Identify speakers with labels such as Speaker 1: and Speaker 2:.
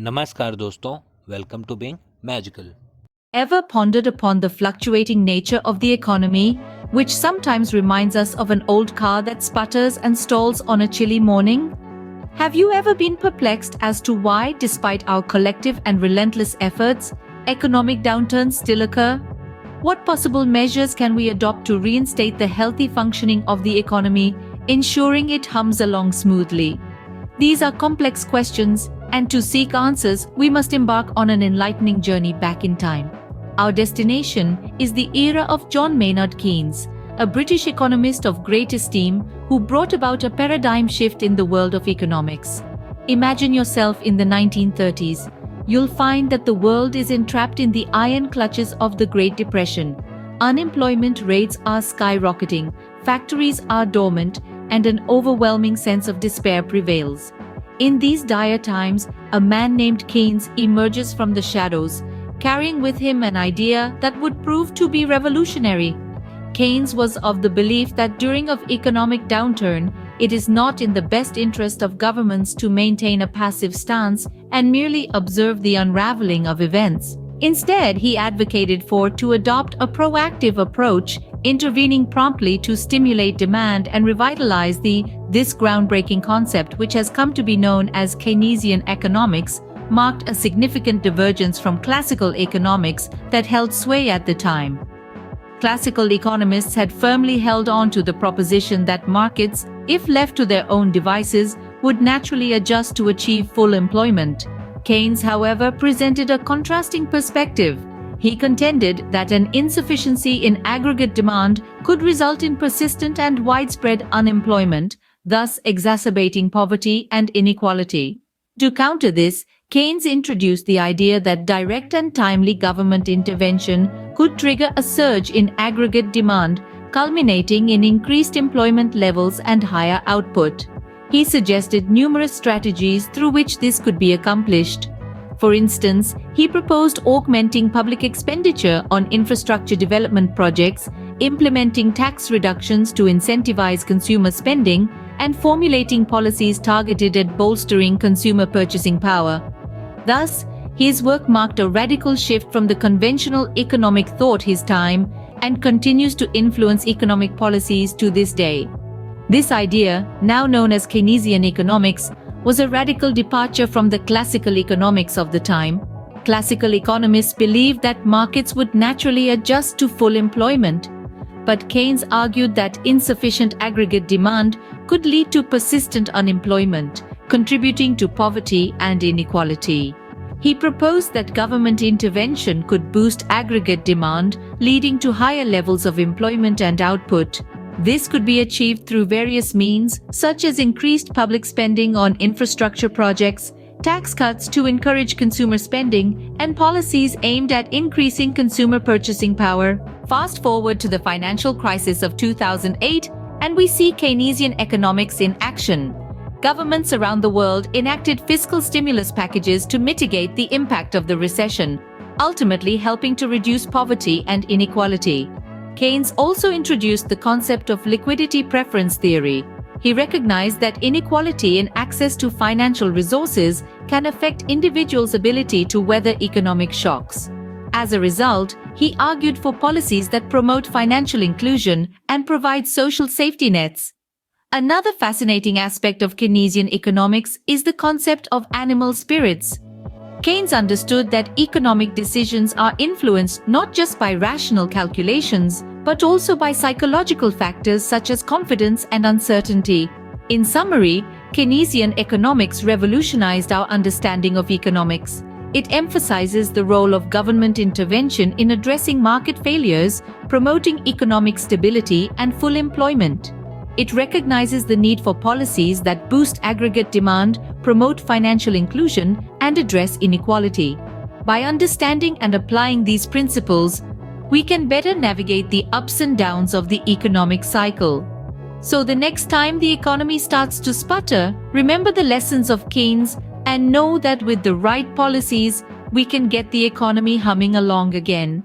Speaker 1: नमस्कार दोस्तों, welcome to Being Magical.
Speaker 2: Ever pondered upon the fluctuating nature of the economy, which sometimes reminds us of an old car that sputters and stalls on a chilly morning? Have you ever been perplexed as to why, despite our collective and relentless efforts, economic downturns still occur? What possible measures can we adopt to reinstate the healthy functioning of the economy, ensuring it hums along smoothly? These are complex questions, and to seek answers, we must embark on an enlightening journey back in time. Our destination is the era of John Maynard Keynes, a British economist of great esteem who brought about a paradigm shift in the world of economics. Imagine yourself in the 1930s. You'll find that the world is entrapped in the iron clutches of the Great Depression. Unemployment rates are skyrocketing, factories are dormant, and an overwhelming sense of despair prevails. In these dire times, a man named Keynes emerges from the shadows, carrying with him an idea that would prove to be revolutionary. Keynes was of the belief that during an economic downturn, it is not in the best interest of governments to maintain a passive stance and merely observe the unraveling of events. Instead, he advocated to adopt a proactive approach, intervening promptly to stimulate demand and revitalize this groundbreaking concept, which has come to be known as Keynesian economics, marked a significant divergence from classical economics that held sway at the time. Classical economists had firmly held on to the proposition that markets, if left to their own devices, would naturally adjust to achieve full employment. Keynes, however, presented a contrasting perspective. He contended that an insufficiency in aggregate demand could result in persistent and widespread unemployment, thus exacerbating poverty and inequality. To counter this, Keynes introduced the idea that direct and timely government intervention could trigger a surge in aggregate demand, culminating in increased employment levels and higher output. He suggested numerous strategies through which this could be accomplished. For instance, he proposed augmenting public expenditure on infrastructure development projects, implementing tax reductions to incentivize consumer spending, and formulating policies targeted at bolstering consumer purchasing power. Thus, his work marked a radical shift from the conventional economic thought his time and continues to influence economic policies to this day. This idea, now known as Keynesian economics, was a radical departure from the classical economics of the time. Classical economists believed that markets would naturally adjust to full employment, but Keynes argued that insufficient aggregate demand could lead to persistent unemployment, contributing to poverty and inequality. He proposed that government intervention could boost aggregate demand, leading to higher levels of employment and output. This could be achieved through various means, such as increased public spending on infrastructure projects, tax cuts to encourage consumer spending, and policies aimed at increasing consumer purchasing power. Fast forward to the financial crisis of 2008, and we see Keynesian economics in action. Governments around the world enacted fiscal stimulus packages to mitigate the impact of the recession, ultimately helping to reduce poverty and inequality. Keynes also introduced the concept of liquidity preference theory. He recognized that inequality in access to financial resources can affect individuals' ability to weather economic shocks. As a result, he argued for policies that promote financial inclusion and provide social safety nets. Another fascinating aspect of Keynesian economics is the concept of animal spirits. Keynes understood that economic decisions are influenced not just by rational calculations, but also by psychological factors such as confidence and uncertainty. In summary, Keynesian economics revolutionized our understanding of economics. It emphasizes the role of government intervention in addressing market failures, promoting economic stability and full employment. It recognizes the need for policies that boost aggregate demand, promote financial inclusion, and address inequality. By understanding and applying these principles, we can better navigate the ups and downs of the economic cycle. So the next time the economy starts to sputter, remember the lessons of Keynes and know that with the right policies, we can get the economy humming along again.